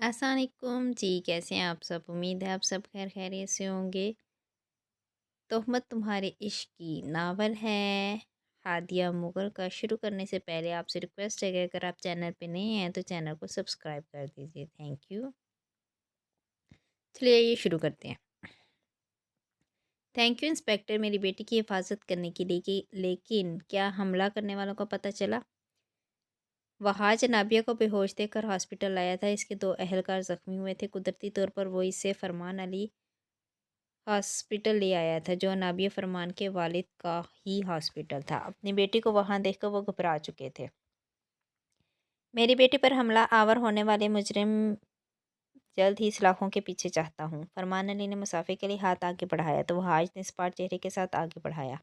अस्सलाम वालेकुम जी। कैसे हैं आप सब? उम्मीद है आप सब खैर खैरियत से होंगे। तोहमत तुम्हारे इश्क की नावल है हादिया मुगल का। शुरू करने से पहले आपसे रिक्वेस्ट है कि अगर आप चैनल पे नए हैं तो चैनल को सब्सक्राइब कर दीजिए। Thank you. चलिए ये शुरू करते हैं। थैंक यू इंस्पेक्टर, मेरी बेटी की हिफाजत करने के लिए लेकिन क्या हमला करने वालों का पता चला? वहाँ जनाबिया को बेहोश देखकर हॉस्पिटल लाया था। इसके दो अहलकार ज़ख्मी हुए थे। कुदरती तौर पर वो इसे फरमान अली हॉस्पिटल ले आया था, जो नाबिया फरमान के वालिद का ही हॉस्पिटल था। अपनी बेटी को वहाँ देखकर वो घबरा चुके थे। मेरी बेटी पर हमला आवर होने वाले मुजरिम जल्द ही सलाखों के पीछे चाहता हूँ। फरमान अली ने मुसाफिर के लिए हाथ आगे बढ़ाया तो वह आज ने स्पाट चेहरे के साथ आगे बढ़ाया।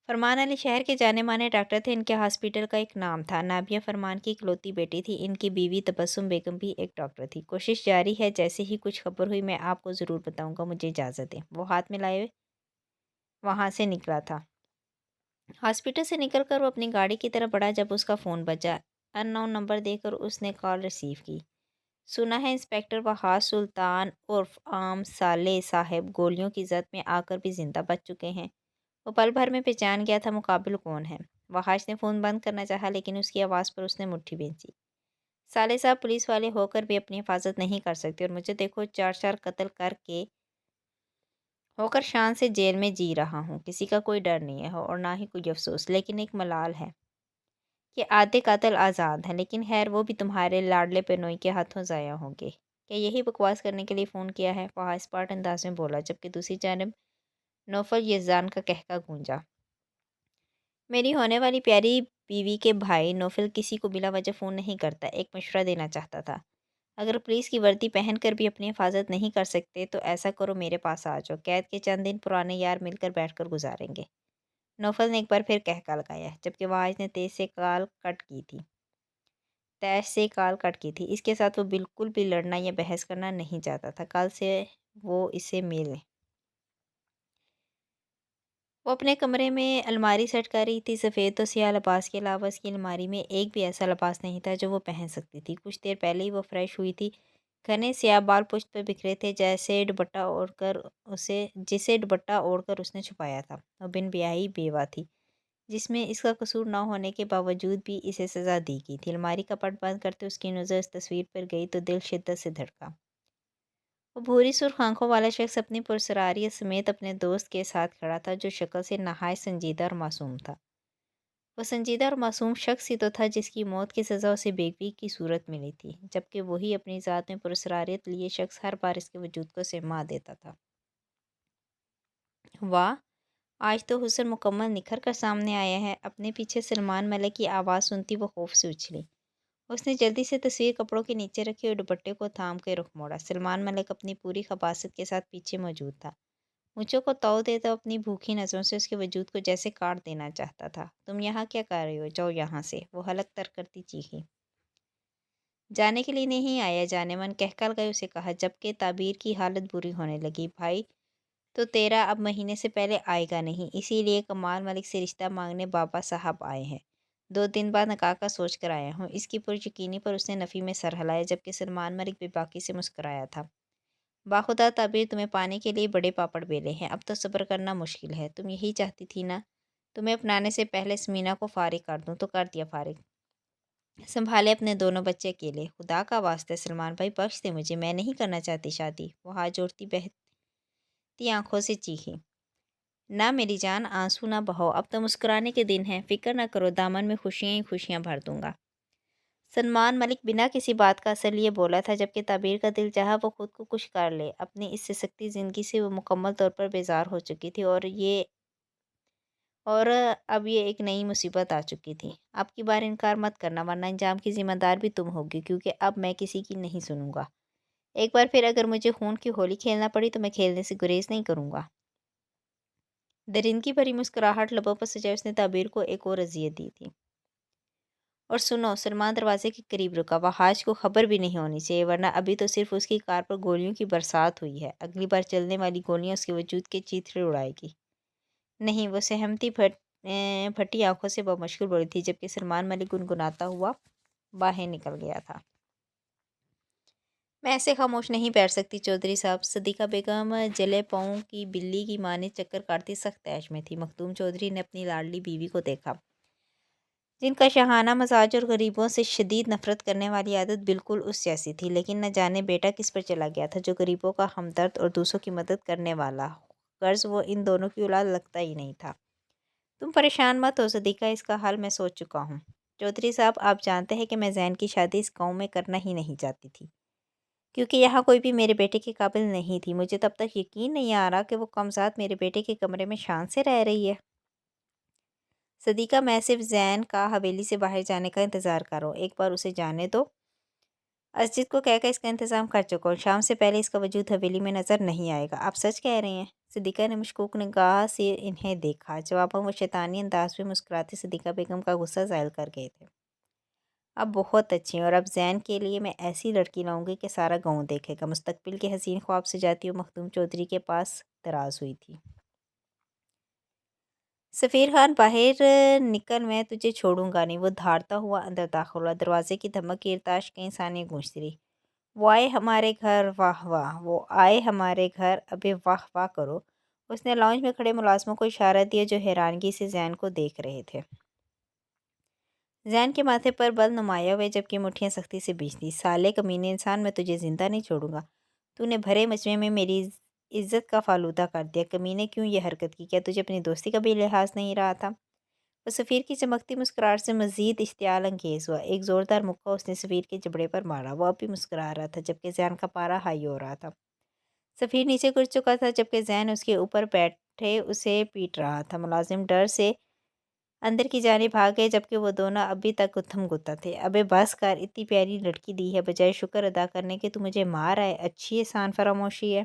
फरमान अली शहर के जाने माने डॉक्टर थे। इनके हॉस्पिटल का एक नाम था। नाबिया फरमान की इकलौती बेटी थी। इनकी बीवी तबस्सुम बेगम भी एक डॉक्टर थी। कोशिश जारी है, जैसे ही कुछ खबर हुई मैं आपको ज़रूर बताऊंगा। मुझे इजाज़त दें। वो हाथ में लाए वहाँ से निकला था। हॉस्पिटल से निकलकर वो अपनी गाड़ी की तरफ बढ़ा जब उसका फ़ोन बजा। अननोन नंबर देकर उसने कॉल रिसीव की। सुना है इंस्पेक्टर वहाज सुल्तान उर्फ आम साले साहब गोलियों की जद में आकर भी जिंदा बच चुके हैं। वो पल भर में पहचान गया था मुकाबिल कौन है। वहाज ने फ़ोन बंद करना चाहा, लेकिन उसकी आवाज़ पर उसने मुट्ठी भींची। साले साहब पुलिस वाले होकर भी अपनी हिफाजत नहीं कर सकते, और मुझे देखो, चार चार कत्ल करके होकर शान से जेल में जी रहा हूँ। किसी का कोई डर नहीं है और ना ही कोई अफसोस, लेकिन एक मलाल है कि आधे कातिल आज़ाद हैं। लेकिन खैर, वो भी तुम्हारे लाडले पेनोई के हाथों ज़ाया होंगे। क्या यही बकवास करने के लिए फ़ोन किया है? वहाँ स्पार्ट अंदाज में बोला, जबकि दूसरी जानब नौफल यज़ान का कहका गूंजा। मेरी होने वाली प्यारी बीवी के भाई नौफल किसी को बिला वजह फ़ोन नहीं करता। एक मशवरा देना चाहता था। अगर पुलिस की वर्दी पहन कर भी अपनी हिफाजत नहीं कर सकते तो ऐसा करो, मेरे पास आ जाओ। कैद के चंद दिन पुराने यार मिलकर बैठकर गुजारेंगे। नौफल ने एक बार फिर कहका लगाया, जबकि वाज ने तेज से कॉल कट की थी। इसके साथ वो बिल्कुल भी लड़ना या बहस करना नहीं चाहता था। कल से वो इसे मिले। वो अपने कमरे में अलमारी सेट कर रही थी। सफ़ेद तो स्याह लिबास के अलावा उसकी अलमारी में एक भी ऐसा लिबास नहीं था जो वो पहन सकती थी। कुछ देर पहले ही वो फ्रेश हुई थी। घने स्याह बाल पुश्त पर बिखरे थे, जैसे दुपट्टा ओढ़कर उसे जिसे दुपट्टा ओढ़कर उसने छुपाया था। वो बिन ब्याही बेवा थी, जिसमें इसका कसूर ना होने के बावजूद भी इसे सज़ा दी गई थी। अलमारी का पट बंद करते उसकी नज़र इस तस्वीर पर गई तो दिल शिद्दत से धड़का। वो भूरी सुर्ख आंखों वाला शख्स अपनी पुरसरारियत समेत अपने दोस्त के साथ खड़ा था, जो शक्ल से नहायत संजीदा और मासूम था। वो संजीदा और मासूम शख्स ही तो था जिसकी मौत की सज़ा उसे बेगवी की सूरत मिली थी, जबकि वही अपनी ज़ात में पुरसरारियत लिए शख्स हर बार इसके वजूद को सहमा देता था। वाह, आज तो हुस्न मुकम्मल निखर कर सामने आया है। अपने पीछे सलमान मलिक की आवाज़ सुनती वो खौफ से उछली। उसने जल्दी से तस्वीर कपड़ों के नीचे रखी और दुपट्टे को थाम के रुख मोड़ा। सलमान मलिक अपनी पूरी खबासत के साथ पीछे मौजूद था। मुझे को तौ देता अपनी भूखी नज़रों से उसके वजूद को जैसे काट देना चाहता था। तुम यहाँ क्या कर रही हो? जाओ यहाँ से, वो हलक तर करती चीखी। जाने के लिए नहीं आया, जाने मन, कहकर गए उसे कहा, जबकि ताबीर की हालत बुरी होने लगी। भाई तो तेरा अब महीने से पहले आएगा नहीं, इसीलिए कमाल मलिक से रिश्ता मांगने बाबा साहब आए हैं। 2 दिन बाद निकाह का सोच कर आया हूँ। इसकी पुरयकीनी पर उसने नफ़ी में सर हिलाया, जबकि सलमान मलिक बेबाकी से मुस्कुराया था। बाखुदा ताबीर, तुम्हें पाने के लिए बड़े पापड़ बेले हैं। अब तो सब्र करना मुश्किल है। तुम यही चाहती थी ना, तुम्हें अपनाने से पहले समीना को फारिग कर दूँ, तो कर दिया फारिग। संभाले अपने दोनों बच्चे अकेले। खुदा का वास्ते सलमान भाई, बख्श दे मुझे, मैं नहीं करना चाहती शादी। वो हाथ जोड़ती बहती आंखों से चीखी। ना मेरी जान, आंसू ना बहो, अब तो मुस्कुराने के दिन हैं। फ़िक्र ना करो, दामन में खुशियाँ ही खुशियाँ भर दूंगा। सलमान मलिक बिना किसी बात का असर लिए बोला था, जबकि ताबीर का दिल चाहा वो खुद को कुछ कर ले। अपनी इस सख्ती ज़िंदगी से वो मुकम्मल तौर पर बेजार हो चुकी थी, और अब ये एक नई मुसीबत आ चुकी थी। अब की बार इनकार मत करना, वरना अंजाम की ज़िम्मेदार भी तुम होगी, क्योंकि अब मैं किसी की नहीं सुनूंगा। एक बार फिर अगर मुझे खून की होली खेलना पड़ी तो मैं खेलने से गुरेज नहीं करूँगा। दरिंदगी भरी मुस्कुराहट लबों पर सजाए उसने ताबीर को एक और अजियत दी थी। और सुनो, सलमान दरवाजे के करीब रुका। वहाज को खबर भी नहीं होनी चाहिए, वरना अभी तो सिर्फ उसकी कार पर गोलियों की बरसात हुई है, अगली बार चलने वाली गोलियां उसके वजूद के चीथड़े उड़ाएगी। नहीं, वो सहमती फटी आंखों से बमुश्किल बोली थी, जबकि सलमान मलिक गुनगुनाता हुआ बाहर निकल गया था। میں ایسے خاموش نہیں بیٹھ سکتی چودھری صاحب۔ صدیقہ بیگم جلے پاؤں کی بلی کی مانے چکر کاٹتی سخت عیش میں تھی۔ مخدوم چودھری نے اپنی لاڈلی بیوی کو دیکھا، جن کا شاہانہ مزاج اور غریبوں سے شدید نفرت کرنے والی عادت بالکل اس جیسی تھی، لیکن نہ جانے بیٹا کس پر چلا گیا تھا جو غریبوں کا ہمدرد اور دوسروں کی مدد کرنے والا۔ غرض وہ ان دونوں کی اولاد لگتا ہی نہیں تھا۔ تم پریشان مت ہو صدیقہ، اس کا حل میں سوچ چکا ہوں۔ چودھری صاحب، آپ جانتے ہیں کہ میں زین کی شادی اس گاؤں میں کرنا ہی نہیں چاہتی تھی، کیونکہ یہاں کوئی بھی میرے بیٹے کے قابل نہیں تھی۔ مجھے تب تک یقین نہیں آ رہا کہ وہ کمزاد میرے بیٹے کے کمرے میں شان سے رہ رہی ہے۔ صدیقہ، میں صرف زین کا حویلی سے باہر جانے کا انتظار کر رہا ہوں، ایک بار اسے جانے دو۔ اسجد کو کہہ کر اس کا انتظام کر چکا ہوں، شام سے پہلے اس کا وجود حویلی میں نظر نہیں آئے گا۔ آپ سچ کہہ رہے ہیں؟ صدیقہ نے مشکوک نگاہ سے انہیں دیکھا۔ جواباً وہ شیطانی انداز میں مسکراتی صدیقہ بیگم کا غصہ زائل کر گئے تھے۔ اب بہت اچھی ہیں، اور اب زین کے لیے میں ایسی لڑکی لاؤں گی کہ سارا گاؤں دیکھے گا۔ مستقبل کے حسین خواب سے جاتی ہوئی مخدوم چودھری کے پاس دراز ہوئی تھی۔ سفیر خان، باہر نکل، میں تجھے چھوڑوں گا نہیں۔ وہ دھاڑتا ہوا اندر داخل ہوا۔ دروازے کی دھمک کی ارتعاش کئی ثانیے گونجتی رہی۔ وہ آئے ہمارے گھر، واہ واہ، وہ آئے ہمارے گھر، ابے واہ واہ کرو۔ اس نے لاؤنج میں کھڑے ملازموں کو اشارہ دیا جو حیرانگی سے زین کو دیکھ رہے تھے۔ زین کے ماتھے پر بل نمایاں ہوئے جبکہ مٹھیاں سختی سے بھیجتیں۔ سالے کمینے انسان، میں تجھے زندہ نہیں چھوڑوں گا۔ تو نے بھرے مجمع میں میری عزت کا فالودہ کر دیا۔ کمینے، کیوں یہ حرکت کی؟ کیا تجھے اپنی دوستی کا بھی لحاظ نہیں رہا تھا؟ وہ سفیر کی چمکتی مسکراہٹ سے مزید اشتعال انگیز ہوا۔ ایک زوردار مکہ اس نے سفیر کے جبڑے پر مارا۔ وہ اب بھی مسکرا رہا تھا جبکہ زین کا پارا ہائی ہو رہا تھا۔ سفیر نیچے گر چکا تھا جبکہ زین اس کے اوپر بیٹھے اسے پیٹ رہا تھا۔ ملازم ڈر سے اندر کی جانب بھاگ گئے جبکہ وہ دونوں ابھی تک گتھم گتہ تھے۔ ابے بس کر، اتنی پیاری لڑکی دی ہے، بجائے شکر ادا کرنے کے تو مجھے مار آئے۔ اچھی احسان فراموشی ہے۔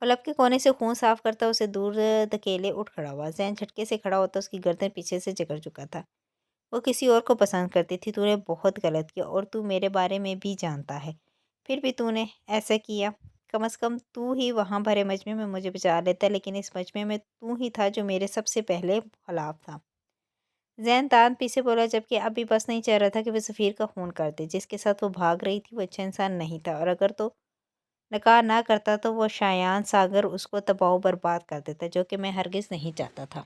وہ لب کے کونے سے خون صاف کرتا اسے دور دھکیلے اٹھ کھڑا ہوا۔ زین جھٹکے سے کھڑا ہوتا اس کی گردن پیچھے سے جکڑ چکا تھا۔ وہ کسی اور کو پسند کرتی تھی، تو نے بہت غلط کیا، اور تو میرے بارے میں بھی جانتا ہے، پھر بھی تو نے ایسا کیا۔ کم از کم تو ہی وہاں بھرے مجمع میں مجھے بچا لیتا، لیکن اس مجمع میں تو ہی تھا جو میرے سب سے پہلے خلاف تھا۔ زین دانت پیسے بولا جبکہ اب بھی بس نہیں چل رہا تھا کہ وہ سفیر کا خون کر دے۔ جس کے ساتھ وہ بھاگ رہی تھی وہ اچھا انسان نہیں تھا، اور اگر تو نکاح نہ کرتا تو وہ شایان ساگر اس کو تباہ و برباد کر دیتا، جو کہ میں ہرگز نہیں چاہتا تھا۔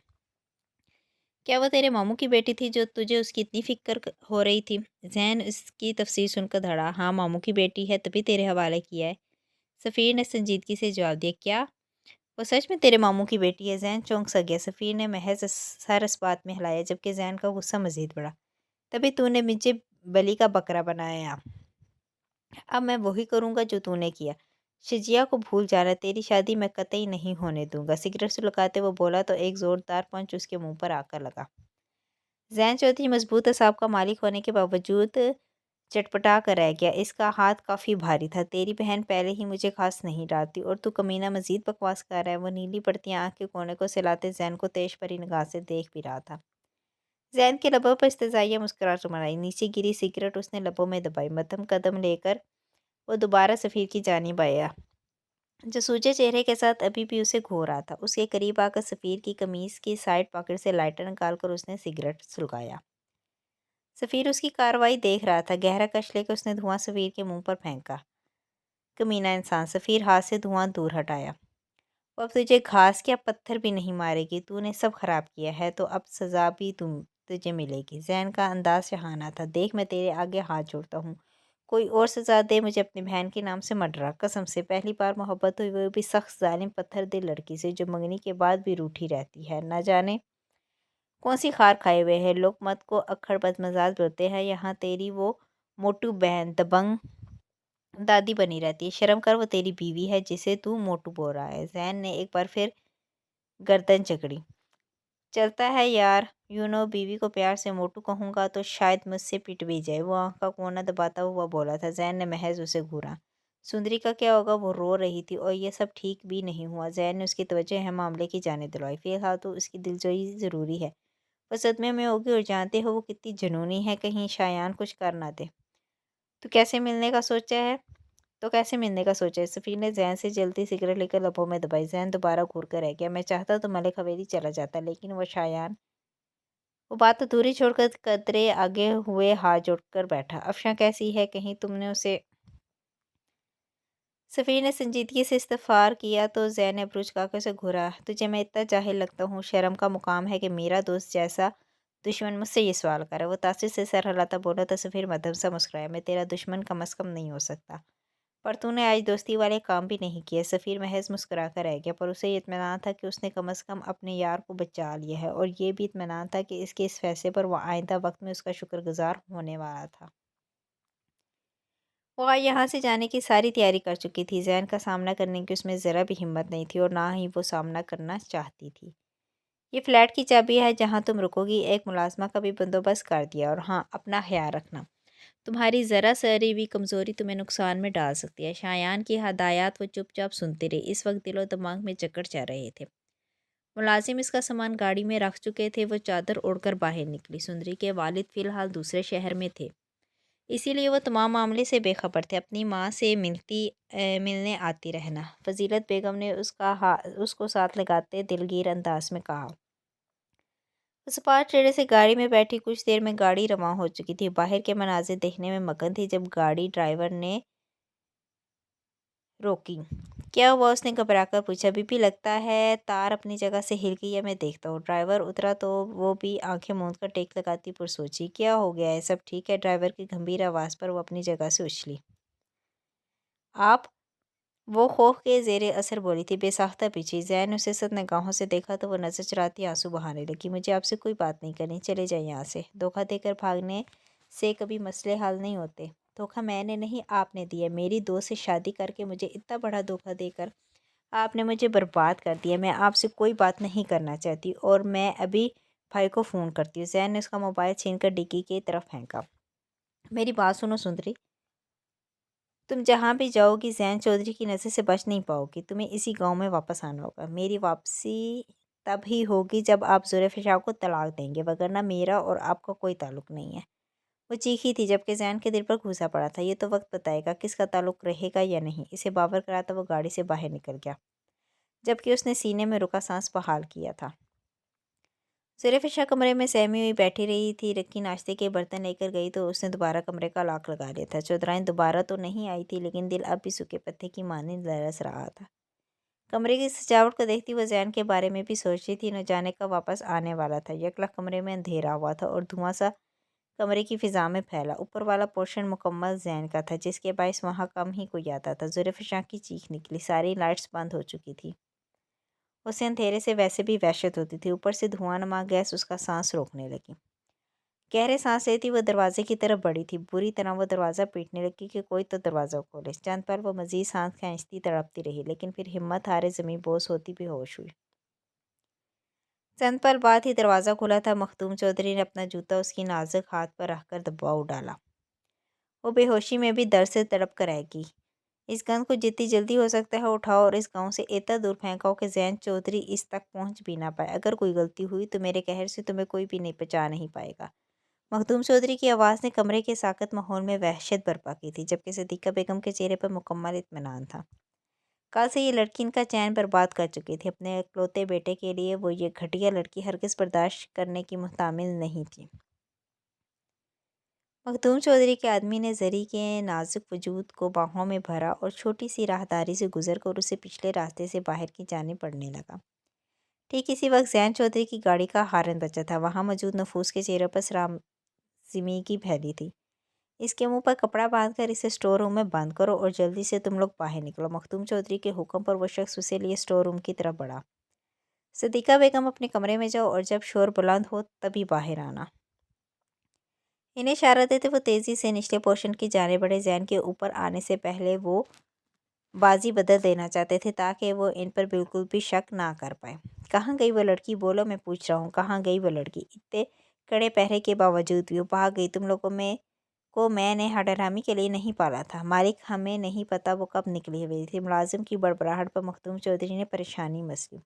کیا وہ تیرے ماموں کی بیٹی تھی جو تجھے اس کی اتنی فکر ہو رہی تھی؟ زین اس کی تفصیل سن کر دھڑا۔ ہاں، ماموں کی بیٹی ہے، تبھی تیرے حوالے کیا ہے۔ سفیر نے سنجیدگی سے جواب دیا۔ کیا وہ سچ میں تیرے ماموں کی بیٹی ہے؟ زین چونک سا گیا۔ سفیر نے محض سر اس بات میں ہلایا جبکہ زین کا غصہ مزید بڑھا۔ تبھی تو نے مجھے بلی کا بکرا بنایا، اب میں وہی کروں گا جو تو نے کیا۔ شجیہ کو بھول جانا، تیری شادی میں قطعی نہیں ہونے دوں گا۔ سگریٹ سلگاتے وہ بولا تو ایک زوردار پنچ اس کے منہ پر آ کر لگا۔ زین چودھری مضبوط اعصاب کا مالک ہونے کے باوجود چٹپٹا کر رہ گیا۔ اس کا ہاتھ کافی بھاری تھا۔ تیری بہن پہلے ہی مجھے خاص نہیں ڈالتی، اور تو کمینہ مزید بکواس کر رہا ہے۔ وہ نیلی پڑتیاں آنکھ کے کونے کو سلاتے زین کو تیش پری نگاہ سے دیکھ بھی رہا تھا۔ زین کے لبوں پر استحضائیہ مسکراہٹ عمر آئی۔ نیچے گری سگریٹ اس نے لبوں میں دبائی۔ مدھم قدم لے کر وہ دوبارہ سفیر کی جانب آیا جو سوجے چہرے کے ساتھ ابھی بھی اسے گھور رہا تھا۔ اس کے قریب آ کر سفیر کی قمیص کی سائیڈ پاکٹ سے لائٹر نکال کر اس نے سگریٹ سلگایا۔ سفیر اس کی کارروائی دیکھ رہا تھا۔ گہرا کش لے کر اس نے دھواں سفیر کے منہ پر پھینکا۔ کمینہ انسان! سفیر ہاتھ سے دھواں دور ہٹایا۔ وہ اب تجھے گھاس کیا پتھر بھی نہیں مارے گی، تو نے سب خراب کیا ہے، تو اب سزا بھی تجھے ملے گی۔ زین کا انداز شاہانہ تھا۔ دیکھ، میں تیرے آگے ہاتھ جوڑتا ہوں، کوئی اور سزا دے مجھے اپنی بہن کے نام سے مت ڈرا۔ قسم سے، پہلی بار محبت ہوئی، وہ بھی سخت ظالم پتھر دل لڑکی سے جو منگنی کے بعد بھی روٹھی رہتی ہے۔ نہ جانے کون سی خار کھائے ہوئے ہے۔ لوگ مت کو اکھڑ بدمزاج بولتے ہیں، یہاں تیری وہ موٹو بہن دبنگ دادی بنی رہتی ہے۔ شرم کر، وہ تیری بیوی ہے جسے تو موٹو بول رہا ہے۔ زین نے ایک بار پھر گردن جکڑی۔ چلتا ہے یار، بیوی کو پیار سے موٹو کہوں گا تو شاید مجھ سے پٹ بھی جائے۔ وہ آنکھ کا کونا دباتا ہوا بولا تھا۔ زین نے محض اسے گھورا۔ سندری کا کیا ہوگا؟ وہ رو رہی تھی، اور یہ سب ٹھیک بھی نہیں ہوا۔ زین نے اس کی توجہ اہم معاملے کی جانب دلوائی۔ فی الحال تو اس کی دلجوئی ضروری ہے۔ وہ صدمے میں ہوگی، اور جانتے ہو وہ کتنی جنونی ہے، کہیں شایان کچھ کر نہ دے۔ تو کیسے ملنے کا سوچا ہے؟ سفیر نے زین سے جلتی سگریٹ لے کر لبوں میں دبائی۔ زین دوبارہ گھور کر رہ گیا۔ میں چاہتا تو ملک حویلی چلا جاتا، لیکن وہ شایان۔ وہ بات ادھوری چھوڑ کر قدرے آگے ہوئے ہاتھ جوڑ کر بیٹھا۔ افشاں کیسی ہے؟ کہیں تم نے اسے सफ़ीर ने संजीदगी से इस्तफ़ार किया तो ज़ैन ने अबरूज काका से घूरा। तुझे मैं इतना जाहिल लगता हूँ? शर्म का मुकाम है कि मेरा दोस्त जैसा दुश्मन मुझसे ये सवाल करे। वो तासुर से सर हिलाता बोला तो सफ़ीर मध्यम सा मुस्कुराया। मैं तेरा दुश्मन कम अज़ कम नहीं हो सकता, पर तूने आज दोस्ती वाले काम भी नहीं किए। सफ़ीर महज मुस्कुरा कर रह गया, पर उसे ये इत्मीनान था कि उसने कम अज़ कम अपने यार को बचा लिया है, और ये भी इत्मीनान था कि इसके इस फैसले पर वह आइंदा वक्त में उसका शुक्रगुजार होने वाला था। वो यहाँ से जाने की सारी तैयारी कर चुकी थी। ज़ैन का सामना करने की उसमें ज़रा भी हिम्मत नहीं थी, और ना ही वो सामना करना चाहती थी। ये फ्लैट की चाबी है, जहाँ तुम रुकोगी। एक मुलाजमा का भी बंदोबस्त कर दिया, और हाँ, अपना ख्याल रखना। तुम्हारी ज़रा सरी भी कमज़ोरी तुम्हें नुकसान में डाल सकती है। शायान की हदायत वो चुपचाप सुनती रही। इस वक्त दिलो दिमाग में चक्कर चल रहे थे। मुलाजिम इसका सामान गाड़ी में रख चुके थे। वो चादर ओढ़कर बाहर निकली। सुंदरी के वालिद फ़िलहाल दूसरे शहर में थे, इसीलिए वो तमाम मामले से बेखबर थे। अपनी माँ से मिलने आती रहना। फजीलत बेगम ने उसको साथ लगाते दिलगीर अंदाज में कहा। उस पार टेढ़े से गाड़ी में बैठी कुछ देर में गाड़ी रवां हो चुकी थी। बाहर के मनाजिर देखने में मगन थी जब गाड़ी ड्राइवर ने रोकी। क्या हुआ? उसने घबराकर पूछा। बीपी लगता है तार अपनी जगह से हिल गई है, मैं देखता हूँ। ड्राइवर उतरा तो वो भी आंखें मूंद कर टेक लगाती पुरसोची। क्या हो गया है? सब ठीक है? ड्राइवर की गंभीर आवाज़ पर वो अपनी जगह से उछली। आप? वो खौफ के ज़ेरे असर बोली थी, बेसाख्ता पीछे। ज़ैन ने उसे सख्त निगाहों से देखा तो वो नज़र चुराती आंसू बहाने लगी। मुझे आपसे कोई बात नहीं करनी, चले जाए यहाँ से। धोखा देकर भागने से कभी मसले हल नहीं होते। धोखा मैंने नहीं, आपने दिया। मेरी दोस्त से शादी करके मुझे इतना बड़ा धोखा देकर आपने मुझे बर्बाद कर दिया। मैं आपसे कोई बात नहीं करना चाहती, और मैं अभी भाई को फ़ोन करती हूँ। ज़ैन ने उसका मोबाइल छीनकर डिक्की की तरफ फेंका। मेरी बात सुनो सुंदरी, तुम जहाँ भी जाओगी ज़ैन चौधरी की नज़र से बच नहीं पाओगी। तुम्हें इसी गांव में वापस आना होगा। मेरी वापसी तब ही होगी जब आप जुल्फ़िकार शाह को तलाक देंगे, वगरना मेरा और आपका कोई ताल्लुक़ नहीं है। वो चीखी थी जबकि ज़ैन के दिल पर घूसा पड़ा था। ये तो वक्त बताएगा किसका ताल्लुक़ रहेगा या नहीं। इसे बावर कराता वो गाड़ी से बाहर निकल गया, जबकि उसने सीने में रुका सांस बहाल किया था। ज़ुलेफ़ा कमरे में सहमी हुई बैठी रही थी। रक्की नाश्ते के बर्तन लेकर गई तो उसने दोबारा कमरे का लॉक लगा लिया था। चौधराइन दोबारा तो नहीं आई थी, लेकिन दिल अब भी सूखे पत्ते की मानिंद लरस रहा था। कमरे की सजावट को देखती हुए ज़ैन के बारे में भी सोच रही थी। न जाने कब वापस आने वाला था। यकला कमरे में अंधेरा हुआ था और धुआं सा कमरे की फ़िज़ा में फैला। ऊपर वाला पोर्शन मुकम्मल ज़ैन का था, जिसके बायस वहाँ कम ही कोई आता था। ज़ुलेफ़ा की चीख निकली। सारी लाइट्स बंद हो चुकी थी। उसे अंधेरे से वैसे भी वहशत होती थी, ऊपर से धुआंनुमा गैस उसका सांस रोकने लगी। गहरे सांस लेती वो दरवाजे की तरफ बढ़ी थी। बुरी तरह वो दरवाज़ा पीटने लगी कि कोई तो दरवाज़ा खोले। चंद पल वो मज़ीद सांस खींचती तड़पती रही, लेकिन फिर हिम्मत हारे ज़मीन बोस होती बेहोश हुई। चंद पल बाद ही दरवाज़ा खुला था। मखदूम चौधरी ने अपना जूता उसकी नाजुक हाथ पर रखकर दबाव डाला। वो बेहोशी में भी दर्द से तड़प कर रह गई। इस गंद को जितनी जल्दी हो सकता है उठाओ और इस गांव से इतना दूर फेंकाओ कि ज़ैन चौधरी इस तक पहुंच भी ना पाए। अगर कोई गलती हुई तो मेरे कहर से तुम्हें कोई भी नहीं बचा नहीं पाएगा। मखदूम चौधरी की आवाज़ ने कमरे के साकत माहौल में वहशत बर्पा की थी, जबकि सदीक़ा बेगम के चेहरे पर मुकम्मल इत्मीनान था। कल से ये लड़की इनका चैन बर्बाद कर चुकी थी। अपने इकलौते बेटे के लिए वो ये घटिया लड़की हरगिज़ बर्दाश्त करने की मुहतामिल नहीं थी। मखदूम चौधरी के आदमी ने जरी के नाजुक वजूद को बाहों में भरा और छोटी सी राहदारी से गुजर कर उसे पिछले रास्ते से बाहर की जानिब बढ़ने लगा। ठीक इसी वक्त ज़ैन चौधरी की गाड़ी का हारन बजा था। वहाँ मौजूद नफूस के चेहरे पर सरामसीगी फैली थी। इसके मुंह पर कपड़ा बांधकर इसे स्टोर रूम में बंद करो और जल्दी से तुम लोग बाहर निकलो। मखदूम चौधरी के हुक्म पर वह शख्स उसे लिए स्टोर रूम की तरफ बढ़ा। सदीक़ा बेगम अपने कमरे में जाओ और जब शोर बुलंद हो तभी बाहर आना। इन्हें इशारा देते वो तेज़ी से निचले पोर्शन की जाने बढ़े। ज़ैन के ऊपर आने से पहले वो बाजी बदल देना चाहते थे ताकि वो इन पर बिल्कुल भी शक ना कर पाए। कहाँ गई वो लड़की? बोलो, मैं पूछ रहा हूँ, कहाँ गई वो लड़की? इतने कड़े पहरे के बावजूद भी वो भाग गई। तुम लोगों में को मैंने हडरामी के लिए नहीं पाला था मालिक। हमें नहीं पता वो कब निकली हुई थी। मुलाजिम की बड़बड़ाहट पर मखदूम चौधरी ने परेशानी मसली।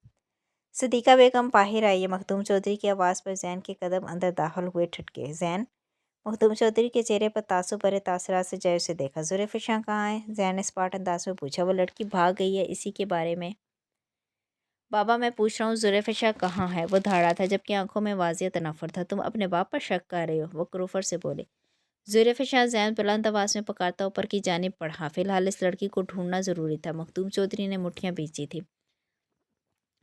सदीक़ा बेगम बाहर आई है। मखदूम चौधरी की आवाज़ पर ज़ैन के कदम अंदर दाखिल हुए। ठटके। ज़ैन? मखदूम चौधरी के चेहरे पर तासुब भरे तासुरात से जय उसे देखा। ज़ुल्फ़िकार कहाँ है? ज़ैन ने स्पॉट अंदाज में पूछा। वो लड़की भाग गई है, इसी के बारे में बाबा मैं पूछ रहा हूँ। ज़ुल्फ़िकार कहाँ है? वो धाड़ा था, जबकि आंखों में वाज़िह तनफ़ुर था। तुम अपने बाप पर शक कर रहे हो? वो क्रूफर से बोले। जुल्फ़िकार ज़ैन बुलंद आवाज़ में पुकारता ऊपर की जानिब बढ़ा। फिलहाल इस लड़की को ढूंढना ज़रूरी था। मखदूम चौधरी ने मुट्ठियां बींची थी।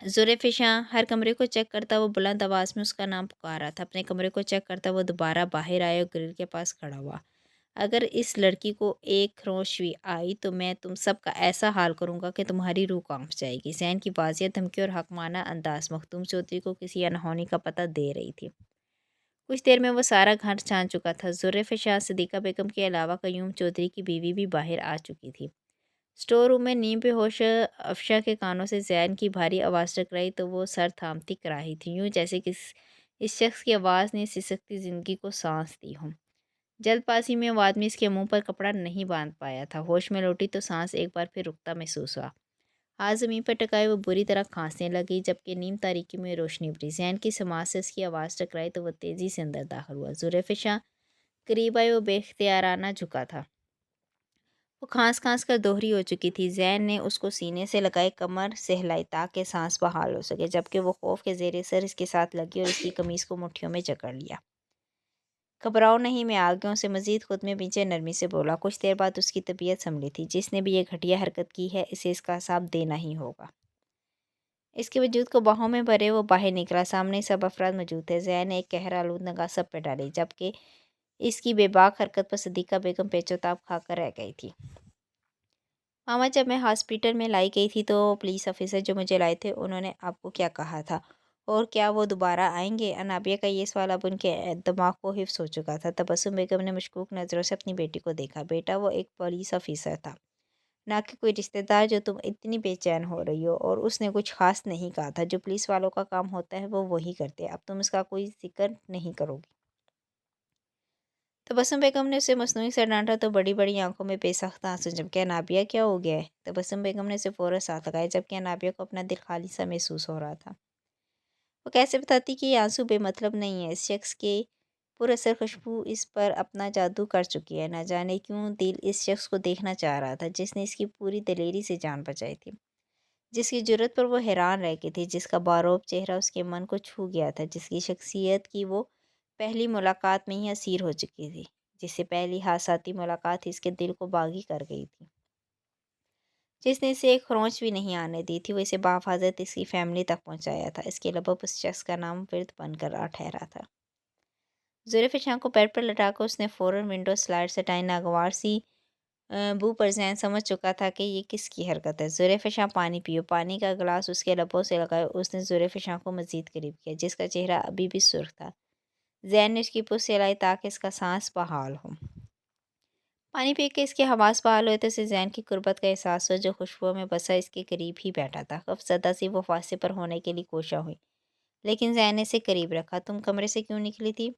जुल्फ़िकार हर कमरे को चेक करता वो बुलंद आवाज़ में उसका नाम पुकार रहा था। अपने कमरे को चेक करता वो दोबारा बाहर आया और ग्रिल के पास खड़ा हुआ। अगर इस लड़की को एक खरोंच भी आई तो मैं तुम सब का ऐसा हाल करूंगा कि तुम्हारी रूह कांप जाएगी। ज़ैन की वाज़ियत, धमकी और हकमाना अंदाज मखदूम चौधरी को किसी अनहोनी का पता दे रही थी। कुछ देर में वो सारा घर छान चुका था। जुल्फ़िकार, सदीक़ा बेगम के अलावा क़य्यूम चौधरी की बीवी भी बाहर आ चुकी थी। स्टोर रूम में नीम बेहोश अफशा के कानों से ज़ैन की भारी आवाज़ टकराई तो वो सर थामती कराही थी, यूं जैसे कि इस शख्स की आवाज़ ने सिसकती ज़िंदगी को सांस दी हो। जल्दबाजी में वो आदमी इसके मुंह पर कपड़ा नहीं बांध पाया था। होश में लौटी तो सांस एक बार फिर रुकता महसूस हुआ। हाथ ज़मीन पर टकाए वो बुरी तरह खांसने लगी जबकि नीम तारीकी में रोशनी उभरी। ज़ैन की समाज से उसकी आवाज़ टकराई तो वह तेज़ी से अंदर दाखिल हुआ। जुल्फ़िकार करीब आई, वो बेख्तियाराना झुका था। वो खांस खांस कर दोहरी हो चुकी थी। ज़ैन ने उसको सीने से लगाए कमर सहलाई ताकि सांस बहाल हो सके, जबकि वो खौफ के ज़ेरे सर इसके साथ लगी और इसकी कमीज़ को मुट्ठियों में जकड़ लिया। घबराओ नहीं, मैं आ गया हूं, से मज़ीद खुद में पीछे नरमी से बोला। कुछ देर बाद उसकी तबीयत संभली थी। जिसने भी ये घटिया हरकत की है इसे इसका हिसाब देना ही होगा। इसके वजूद को बाहों में भरे वो बाहर निकला। सामने सब अफराद मौजूद थे। ज़ैन ने एक कहर आलूद निगाह सब पे डाली, जबकि इसकी बेबाक हरकत पर सदीक़ा बेगम पेचोताब खाकर रह गई थी। मामा, जब मैं हॉस्पिटल में लाई गई थी तो पुलिस ऑफिसर जो मुझे लाए थे उन्होंने आपको क्या कहा था, और क्या वो दोबारा आएंगे? अनाबिया का ये सवाल अब उनके दिमाग को हिफ्स हो चुका था। तबस्सुम बेगम ने मशकूक नज़रों से अपनी बेटी को देखा। बेटा, वो एक पुलिस ऑफिसर था, ना कि कोई रिश्तेदार जो तुम इतनी बेचैन हो रही हो। और उसने कुछ खास नहीं कहा था। जो पुलिस वालों का काम होता है वो वही करते। अब तुम इसका कोई जिक्र नहीं करोगी? तबस्सुम बेगम ने उसे मसनूई से डांटा तो बड़ी बड़ी आंखों में बेसख्त आंसू चमके। अनाबिया, क्या हो गया है? तबस्सुम बेगम ने उसे फौरन साथ लगाया, जबकि अनाबिया को अपना दिल खाली सा महसूस हो रहा था। वो कैसे बताती कि ये आंसू बेमतलब नहीं है? इस शख्स के पुरअसर खुशबू इस पर अपना जादू कर चुकी है। न जाने क्यों दिल इस शख्स को देखना चाह रहा था जिसने इसकी पूरी दलेरी से जान बचाई थी, जिसकी जुर्रत पर वो हैरान रह गई थी, जिसका बारोब चेहरा उसके मन को छू गया था, जिसकी शख्सियत की वो पहली मुलाकात में ही असीर हो चुकी थी, जिससे पहली हादसाती मुलाकात ही इसके दिल को बागी कर गई थी, जिसने इसे एक खरोंच भी नहीं आने दी थी। वो इसे बाफाजत इसकी फैमिली तक पहुंचाया था। इसके लबों पर उस शख्स का नाम विर्द बनकर आ ठहरा था। जुल्फ़िकार को बेड पर लटाकर उसने फ़ौरन विंडो स्लाइड से हटाई। नागवार सी बू पर ज़ैन समझ चुका था कि ये किसकी हरकत है। जुल्फ़िकार, पानी पियो। पानी का गिलास उसके लबों से लगाए उसने जुल्फ़िकार को मज़ीद करीब किया, जिसका चेहरा अभी भी सुर्ख था। ज़ैन ने उसकी पुछ हिलाई ताकि इसका सांस बहाल हो। पानी पी के इसके हवास बहाल हुए तो इसे ज़ैन की गुर्बत का एहसास हुआ, जो खुशबुओं में बसा इसके करीब ही बैठा था। खौफज़दा सी वो फांसे पर होने के लिए कोशा हुई, लेकिन ज़ैन ने इसे करीब रखा। तुम कमरे से क्यों निकली थी?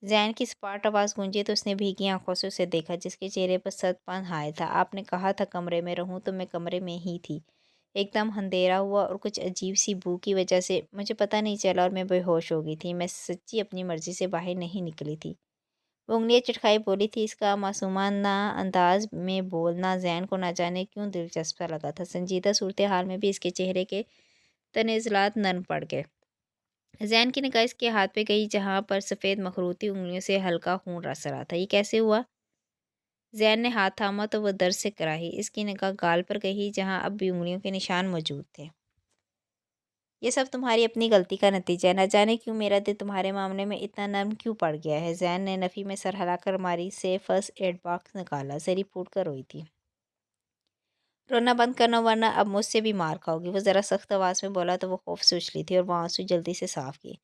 ज़ैन की सपाट आवाज़ गूंजी तो उसने भीगी आंखों से उसे देखा, जिसके चेहरे पर सदपन हाय था। आपने कहा था कमरे में रहूं, तो मैं कमरे में ही थी। एकदम अंधेरा हुआ और कुछ अजीब सी बू की वजह से मुझे पता नहीं चला और मैं बेहोश हो गई थी। मैं सच्ची अपनी मर्ज़ी से बाहर नहीं निकली थी। वो उंगलियां चटखाई बोली थी। इसका मासूमाना अंदाज में बोलना ज़ैन को ना जाने क्यों दिलचस्प सा लगा था। संजीदा सूरत हाल में भी इसके चेहरे के तनेज़ुलात नरम पड़ गए। ज़ैन की निगाह इसके हाथ पे गई, जहाँ पर सफ़ेद मखरूती उंगलियों से हल्का खून रस रहा था। ये कैसे हुआ? ज़ैन ने हाथ थामा तो वह दर्द से कराही। इसकी निगाह गाल पर गई, जहाँ अब भी उंगलियों के निशान मौजूद थे। ये सब तुम्हारी अपनी गलती का नतीजा है। न जाने क्यों मेरा दिल तुम्हारे मामले में इतना नर्म क्यों पड़ गया है। ज़ैन ने नफ़ी में सर हिलाकर अलमारी से फर्स्ट एड बॉक्स निकाला। जरी फूट कर रोई थी। रोना बंद करना, वरना अब मुझसे भी मार खाओगी। वो ज़रा सख्त आवाज़ में बोला तो वो खौफ से उछली थी और वो आंसू जल्दी से साफ़ किए।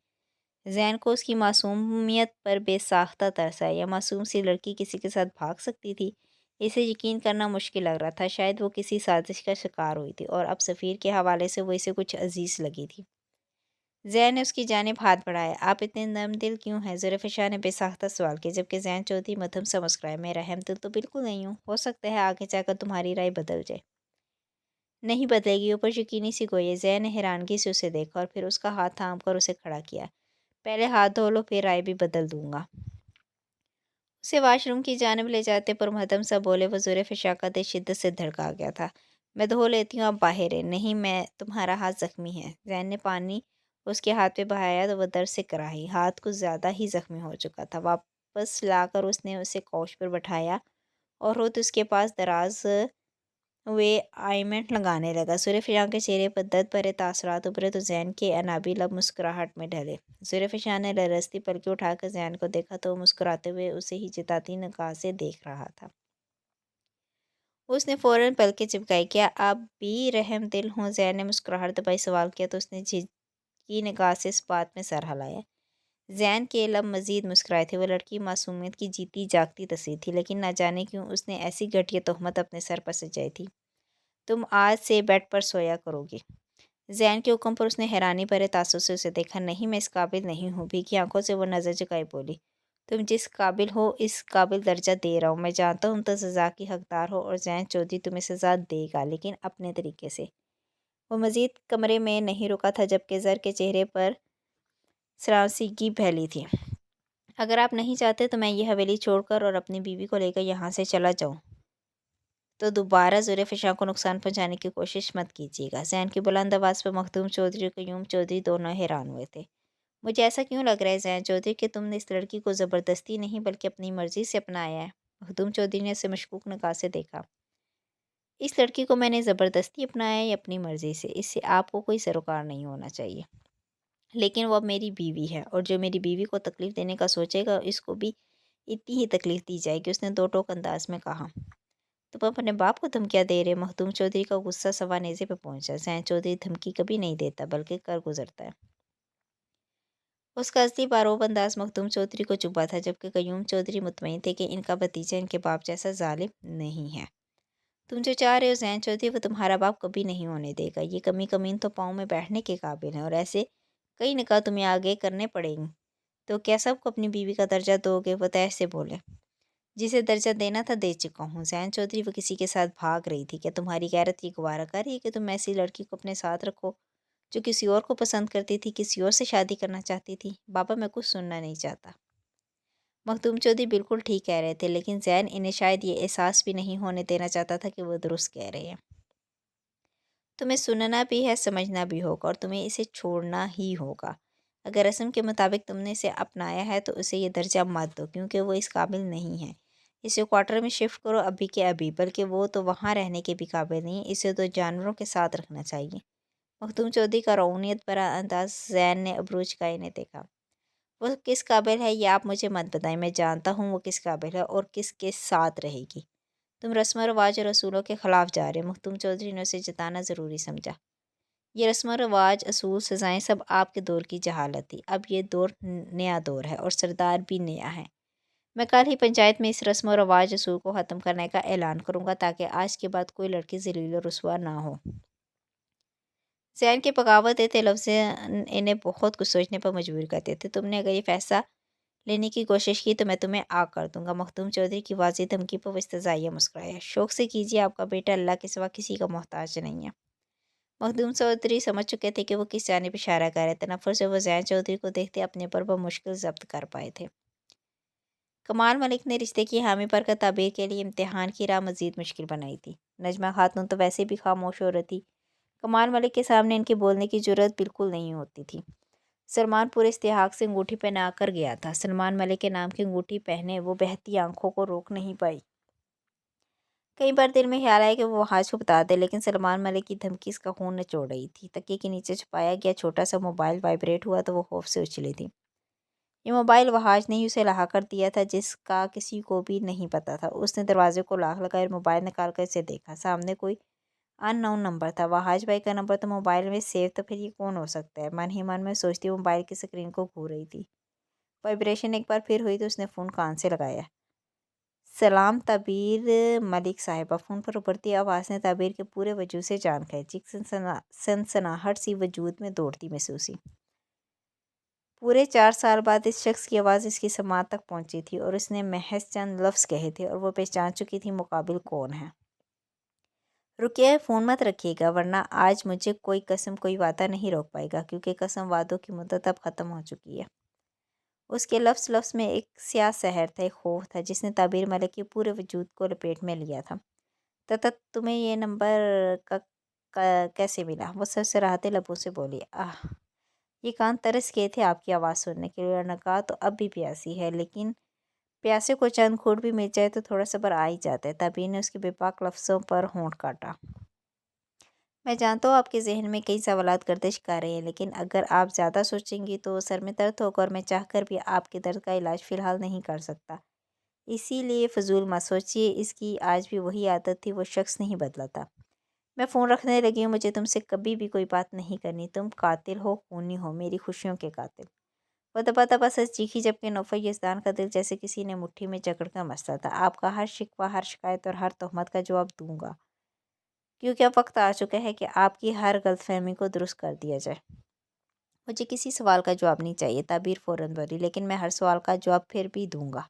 ज़ैन को उसकी मासूमियत पर बेसाख्ता तरस आया। या मासूम सी लड़की किसी के साथ भाग सकती थी? इसे यकीन करना मुश्किल लग रहा था। शायद वो किसी साजिश का शिकार हुई थी और अब सफ़ीर के हवाले से वो इसे कुछ अजीज़ लगी थी। ज़ैन ने उसकी जानिब हाथ बढ़ाया। आप इतने नर्म दिल क्यों हैं? ज़ुल्फ़िकार ने बेसाख्ता सवाल किया, जबकि ज़ैन चौधरी मध्यम सा मुस्कुराया। मैं रहमदिल तो बिल्कुल नहीं हूँ। हो सकता है आगे जाकर तुम्हारी राय बदल जाए। नहीं बदलेगी। ऊपर यकीनी सी गोई। ज़ैन ने हैरानगी से उसे देखा और फिर उसका हाथ थाम कर उसे खड़ा किया। पहले हाथ धो लो, फिर राय भी बदल दूंगा। उसे वाशरूम की जानिब ले जाते पर मुहतम सा बोले। वो ज़ुल्फ़िकार का दिल शिद्दत से धड़का गया था। मैं धो लेती हूँ, आप बाहर है। नहीं, मैं तुम्हारा हाथ ज़ख्मी है। ज़ैन ने पानी उसके हाथ पे बहाया तो वह दर्द से कराही। हाथ कुछ ज़्यादा ही ज़ख्मी हो चुका था। वापस लाकर उसने उसे कौच पर बैठाया और खुद उसके पास दराज वे आइमेंट लगाने लगा। ज़ुल्फ़िकार के चेहरे पर दर्द भरे तासुरात उभरे तो ज़ैन के अनाबी लब मुस्कुराहट में ढले। ज़ुल्फ़िकार ने लरजती पलकें उठाकर ज़ैन को देखा तो वो मुस्कुराते हुए उसे ही जताती निगाह से देख रहा था। उसने फ़ौरन पलकें चिपकाई। क्या आप भी रहमदिल हों? ज़ैन ने मुस्कुराहट दबाई सवाल किया तो उसने झिझकी निगाह से इस बात में सर हिलाया। ज़ैन के लब मज़ीद मुस्कुराए थे। वो लड़की मासूमियत की जीती जागती तस्वीर थी, लेकिन न जाने क्यों उसने ऐसी घटिया तोहमत अपने सर पर सजाई थी। तुम आज से बेड पर सोया करोगी। ज़ैन के हुक्म पर उसने हैरानी भरे तासुर से उसे देखा। नहीं, मैं इस काबिल नहीं हूँ। भीगी आंखों से वो नज़र झुकाई बोली। तुम जिस काबिल हो इस काबिल दर्जा दे रहा हूँ। मैं जानता हूँ तो सज़ा की हकदार हो और ज़ैन चौधरी तुम्हें सज़ा देगा, लेकिन अपने तरीके से। वो मज़ीद कमरे में नहीं रुका था जबकि ज़र के चेहरे पर शरारसीगी फैली थी। अगर आप नहीं चाहते तो मैं ये हवेली छोड़कर और अपनी बीवी को लेकर यहाँ से चला जाऊँ तो दोबारा ज़ुल्फ़िकार को नुकसान पहुँचाने की कोशिश मत कीजिएगा। ज़ैन की बुलंद आवाज़ पर मखदूम चौधरी और क़य्यूम चौधरी दोनों हैरान हुए थे। मुझे ऐसा क्यों लग रहा है ज़ैन चौधरी कि तुमने इस लड़की को ज़बरदस्ती नहीं बल्कि अपनी मर्ज़ी से अपनाया है? मखदूम चौधरी ने उसे मशकूक निगाह से देखा। इस लड़की को मैंने ज़बरदस्ती अपनाया या अपनी मर्ज़ी से, इससे आपको कोई सरोकार नहीं होना चाहिए। लेकिन वो अब मेरी बीवी है और जो मेरी बीवी को तकलीफ़ देने का सोचेगा इसको भी इतनी ही तकलीफ़ दी जाएगी, उसने दो टोक अंदाज में कहा। तुम अपने बाप को धमकियाँ दे रहे? मखदूम चौधरी का गुस्सा सवा नेज़े पे पहुंचा। ज़ैन चौधरी धमकी कभी नहीं देता बल्कि कर गुजरता है। उसका असली बारोब अंदाज मखदूम चौधरी को चुभा था, जबकि क़य्यूम चौधरी मुतमईन थे कि इनका भतीजा इनके बाप जैसा जालिम नहीं है। तुम जो चाह रहे हो ज़ैन चौधरी वो तुम्हारा बाप कभी नहीं होने देगा। ये कमी कमीन तो पाँव में बैठने के काबिल है और ऐसे कई निकाह तुम्हें आगे करने पड़ेंगे। तो क्या सबको अपनी बीवी का दर्जा दोगे? वो तय से बोले। जिसे दर्जा देना था दे चुका हूँ। ज़ैन चौधरी वो किसी के साथ भाग रही थी। क्या तुम्हारी गैरत ये गवारा कर रही है कि तुम ऐसी लड़की को अपने साथ रखो जो किसी और को पसंद करती थी, किसी और से शादी करना चाहती थी? बाबा मैं कुछ सुनना नहीं चाहता। मखदूम चौधरी बिल्कुल ठीक कह रहे थे, लेकिन ज़ैन इन्हें शायद ये एहसास भी नहीं होने देना चाहता था कि वो दुरुस्त कह रहे हैं। तुम्हें सुनना भी है, समझना भी होगा और तुम्हें इसे छोड़ना ही होगा। अगर रस्म के मुताबिक तुमने इसे अपनाया है तो उसे ये दर्जा मत दो, क्योंकि वो इस काबिल नहीं है। इसे क्वार्टर में शिफ्ट करो अभी के अभी, बल्कि वो तो वहाँ रहने के भी काबिल नहीं है। इसे तो जानवरों के साथ रखना चाहिए। मखदूम चौधरी का रौनियत भरा अंदाज ज़ैन ने अबरूज का इन्हें देखा। वो किस काबिल है ये आप मुझे मत बताएं, मैं जानता हूँ वो किस काबिल है और किसके साथ रहेगी। तुम रस्म रवाज और असूलों के खिलाफ जा रहे हो। मखदूम चौधरी ने उसे जताना ज़रूरी समझा। ये रस्म रवाज असूल सज़ाएँ सब आपके दौर की जहालत थी। अब ये दौर नया दौर है और सरदार भी नया है। मैं कल ही पंचायत में इस रस्म और रवाज असूल को ख़त्म करने का ऐलान करूँगा ताकि आज के बाद कोई लड़की ज़लील और रुसवा ना हो। ज़ैन के बगावत देते लफ्ज़ इन्हें बहुत कुछ सोचने पर मजबूर करते थे। तुमने अगर ये फ़ैसला लेने की कोशिश की तो मैं तुम्हें आग कर दूँगा। मखदूम चौधरी की वाज़ेह धमकी पर वो इस्तज़ाइया मुस्कुराया। शौक़ से कीजिए, आपका बेटा अल्लाह के सिवा किसी का मोहताज नहीं है। मखदूम चौधरी समझ चुके थे कि वो किस जानिब इशारा कर रहे थे। नफ़्र से वो ज़ैन चौधरी को देखते अपने पर बमुश्किल ज़ब्त कर पाए थे। कमाल मलिक ने रिश्ते की हामी पर का ताबीर के लिए इम्तिहान की राह मज़ीद मुश्किल बनाई थी। नजमा खातून तो वैसे भी खामोश हो रही थी। कमाल मलिक के सामने इनके बोलने की ज़रूरत बिल्कुल नहीं होती थी। सलमान पूरे इस्तेहाक से अंगूठी पहना कर गया था। सलमान मलिक के नाम की अंगूठी पहने वो बहती आंखों को रोक नहीं पाई। कई बार दिल में ख्याल आया कि वो वहाज को बता दे, लेकिन सलमान मलिक की धमकी इसका खून निचोड़ रही थी। तकिए के नीचे छुपाया गया छोटा सा मोबाइल वाइब्रेट हुआ तो वो खौफ से उछली थी। ये मोबाइल वहाज ने ही उसे लहा कर दिया था, जिसका किसी को भी नहीं पता था। उसने दरवाजे को लाख लगाए और मोबाइल निकाल कर इसे देखा। सामने कोई अननोन नंबर था। वहाज भाई का नंबर तो मोबाइल में सेव, तो फिर ये कौन हो सकता है? मन ही मन में सोचती मोबाइल की स्क्रीन को घूर रही थी। वाइब्रेशन एक बार फिर हुई तो उसने फ़ोन कान से लगाया। सलाम ताबीर मलिक साहिबा। फ़ोन पर उभरती आवाज़ ने ताबीर के पूरे वजूद से जान खींची। सनसनाहट सी वजूद में दौड़ती महसूस हुई। पूरे 4 साल बाद इस शख्स की आवाज़ इसकी समात तक पहुंची थी और उसने महज चंद लफ्ज़ कहे थे और वो पहचान चुकी थी मुकाबिल कौन है। रुकिए, फ़ोन मत रखिएगा, वरना आज मुझे कोई कसम कोई वादा नहीं रोक पाएगा, क्योंकि कसम वादों की मुद्दत अब ख़त्म हो चुकी है। उसके लफ्ज़ लफ्ज़ में एक स्याह सहर था, एक खौफ था जिसने ताबीर मलिक के पूरे वजूद को लपेट में लिया था। तथा तुम्हें ये नंबर कैसे मिला? वो सरसराहते लबों से बोली। आह, ये कान तरस गए थे आपकी आवाज़ सुनने के लिए और निगाह तो अब भी प्यासी है, लेकिन प्यासे को चंद घूंट भी मिल जाए तो थोड़ा सब्र आ ही जाता है। ताबीर ने उसके बेबाक लफ्ज़ों पर होंठ काटा। मैं जानता हूँ आपके ज़हन में कई सवालात गर्दिश कर रहे हैं, लेकिन अगर आप ज़्यादा सोचेंगी तो सर में दर्द होगा और मैं चाहकर भी आपके दर्द का इलाज फ़िलहाल नहीं कर सकता। इसीलिए फ़िज़ूल मत सोचिए। इसकी आज भी वही आदत थी, वो शख्स नहीं बदला था। मैं फ़ोन रखने लगी हूँ, मुझे तुमसे कभी भी कोई बात नहीं करनी। तुम कातिल हो, खूनी हो, मेरी खुशियों के कातिल। वो दबा दबा से चीखी, जबकि नौफर यज़दान का दिल जैसे किसी ने मुट्ठी में जकड़ कर मसला था। आपका हर शिकवा, हर शिकायत और हर तोहमत का जवाब दूंगा, क्योंकि अब वक्त आ चुका है कि आपकी हर गलतफहमी को दुरुस्त कर दिया जाए। मुझे किसी सवाल का जवाब नहीं चाहिए। ताबीर फ़ौरन बोली, लेकिन मैं हर सवाल का जवाब फिर भी दूंगा।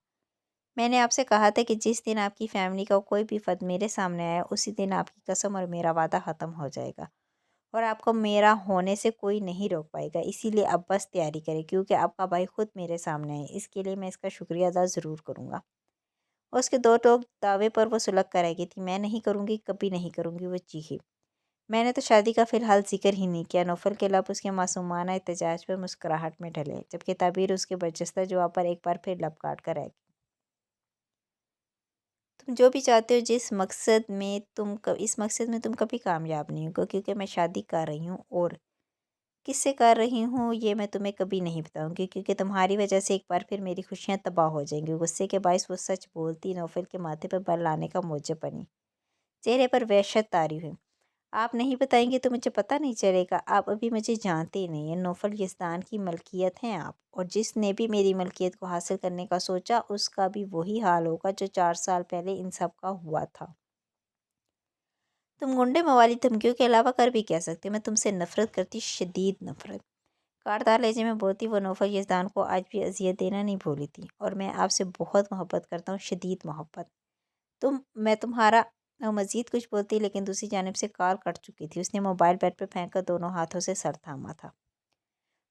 मैंने आपसे कहा था कि जिस दिन आपकी फैमिली का कोई भी फ़र्द मेरे सामने आया, उसी दिन आपकी कसम और मेरा वादा ख़त्म हो जाएगा और आपको मेरा होने से कोई नहीं रोक पाएगा। इसीलिए अब बस तैयारी करें, क्योंकि आपका भाई खुद मेरे सामने है। इसके लिए मैं इसका शुक्रिया अदा ज़रूर करूँगा। उसके दो टोक दावे पर वो सुलग कर रह गई थी। मैं नहीं करूँगी, कभी नहीं करूँगी, वो चीखी। मैंने तो शादी का फ़िलहाल ज़िक्र ही नहीं किया। नौफल के लब उसके मासूमाना एहतजाज पर मुस्कुराहट में ढले, जबकि ताबीर उसके बर्जस्ता जवाब पर एक बार फिर लब काट कर रह गई। तुम जो भी चाहते हो, इस मकसद में तुम कभी कामयाब नहीं होगे, क्योंकि मैं शादी कर रही हूँ और किससे कर रही हूँ ये मैं तुम्हें कभी नहीं बताऊंगी, क्योंकि तुम्हारी वजह से एक बार फिर मेरी खुशियाँ तबाह हो जाएंगी। गुस्से के बायस वो सच बोलती नौफल के माथे पर बल लाने का मौजब बनी, चेहरे पर वहशत तारी हुई। आप नहीं बताएंगे तो मुझे पता नहीं चलेगा। आप अभी मुझे जानते ही नहीं है। नौफल यज़दान की मलकियत हैं आप, और जिसने भी मेरी मलकियत को हासिल करने का सोचा, उसका भी वही हाल होगा जो 4 साल पहले इन सब का हुआ था। तुम गुंडे मवाली धमकियों के अलावा कर भी कह सकते। मैं तुमसे नफरत करती, शदीद नफरत। कारदार लहजे में बोलती वो नौफल यज़दान को आज भी अजियत देना नहीं भूली थी। और मैं आपसे बहुत मोहब्बत करता हूँ, शदीद मोहब्बत। मैं तुम्हारा मज़ीद कुछ बोलती, लेकिन दूसरी जानिब से कॉल कट चुकी थी। उसने मोबाइल बेड पर फेंक कर दोनों हाथों से सर थामा था।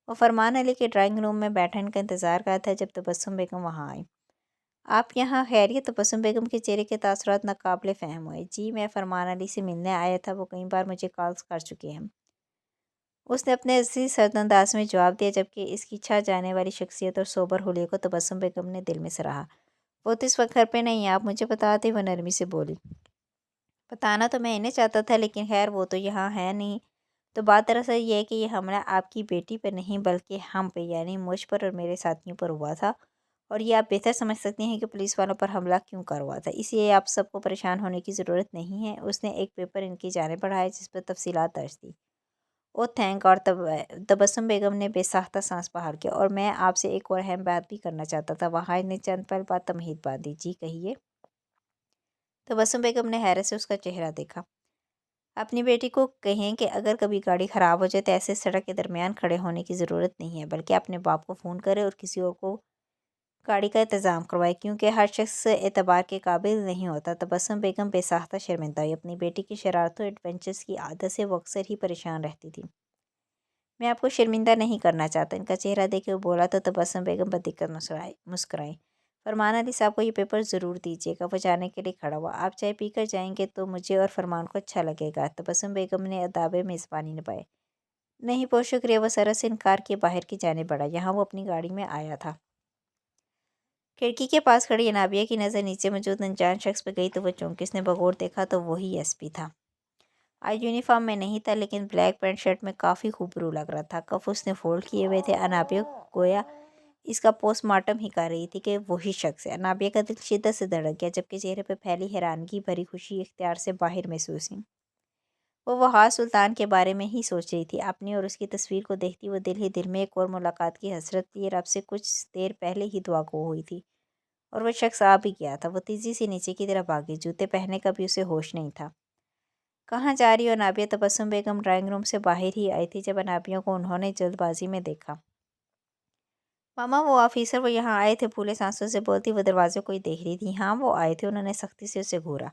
वो फरमान अली के ड्राइंग रूम में बैठने का इंतज़ार कर था जब तबस्सुम बेगम वहाँ आई। आप यहाँ खैरियत? तबस्सुम बेगम के चेहरे के तासुरात नाकाबिले फ़हम हुए। जी, मैं फरमान अली से मिलने आया था, वो कई बार मुझे कॉल्स कर चुके हैं। उसने अपने अजीज सर्द अंदाज में जवाब दिया, जबकि इसकी छा जाने वाली शख्सियत और सोबर हुलिये को तबस्सुम बेगम ने दिल में सराहा। वो तो इस वक्त घर पे नहीं है, आप मुझे बताते, वो नरमी से बोली। बताना तो मैं इन्हें चाहता था, लेकिन खैर वो तो यहाँ है नहीं। तो बात दरअसल ये है कि ये हमला आपकी बेटी पर नहीं, बल्कि हम पे, यानी मुझ पर और मेरे साथियों पर हुआ था। और ये आप बेहतर समझ सकती हैं कि पुलिस वालों पर हमला क्यों कर हुआ था। इसलिए आप सबको परेशान होने की ज़रूरत नहीं है। उसने एक पेपर इनकी जानिब बढ़ाया जिस पर तफसीलात दर्ज थी। ओ थैंक। और तबस्सुम बेगम ने बेसाख्ता सांस बाहर किया। और मैं आपसे एक और अहम बात भी करना चाहता था। वहाँ ने चंद पल बाद तमहीद बांधी। जी कहिए। तबस्सुम बेगम ने हैरत से उसका चेहरा देखा। अपनी बेटी को कहें कि अगर कभी गाड़ी ख़राब हो जाए तो ऐसे सड़क के दरमियान खड़े होने की ज़रूरत नहीं है, बल्कि अपने बाप को फ़ोन करे और किसी और को गाड़ी का इंतज़ाम करवाए, क्योंकि हर शख्स एतबार के काबिल नहीं होता। तबस्सुम बेगम बेसाख्ता शर्मिंदा हुई। अपनी बेटी की शरारतों एडवेंचर्स की आदत से वो अक्सर ही परेशान रहती थी। मैं आपको शर्मिंदा नहीं करना चाहता, इनका चेहरा देखे वो बोला तो तबस्सुम बेगम बदिक्कत मुस्कुराई। फरमान अली साहब को ये पेपर ज़रूर दीजिएगा। वो जाने के लिए खड़ा हुआ। आप चाय पीकर जाएंगे तो मुझे और फरमान को अच्छा लगेगा। तबस्सुम बेगम ने अदाब मेज़बानी निभाई। नहीं बहुत शुक्रिया। वो सरस से इनकार किए बाहर की जाने बढ़ा। यहाँ वो अपनी गाड़ी में आया था। खिड़की के पास खड़ी अनाबिया की नज़र नीचे मौजूद अनजान शख्स पर गई तो वह चौंकी। उसने बगौर देखा तो वही एसपी था। आज यूनिफॉर्म में नहीं था, लेकिन ब्लैक पैंट शर्ट में काफ़ी खूबरू लग रहा था। कफ उसने फोल्ड किए हुए थे। अनाबिया गोया इसका पोस्टमार्टम ही कर रही थी कि वही शख्स है। अनाबिया का दिल शिद्दत से धड़क गया, जबकि चेहरे पर फैली हैरानगी भरी खुशी इख्तियार से बाहर महसूस हुई। वो वहाज सुल्तान के बारे में ही सोच रही थी। अपनी और उसकी तस्वीर को देखती वो दिल ही दिल में एक और मुलाकात की हसरत लिए रब से कुछ देर पहले ही दुआ को हुई थी। और वह शख्स आ भी गया था। वो तेज़ी से नीचे की तरफ भागी। जूते पहनने का भी उसे होश नहीं था। कहाँ जा रही हो अनाबिया? तबस्सुम बेगम ड्राइंग रूम से बाहर ही आई थी जब अनाबिया को उन्होंने जल्दबाजी में देखा। मामा वो ऑफिसर, वो यहाँ आए थे, फूले सांसों से बोलती वो दरवाजे को ही देख रही थी। हाँ वो आए थे। उन्होंने सख्ती से उसे घूरा,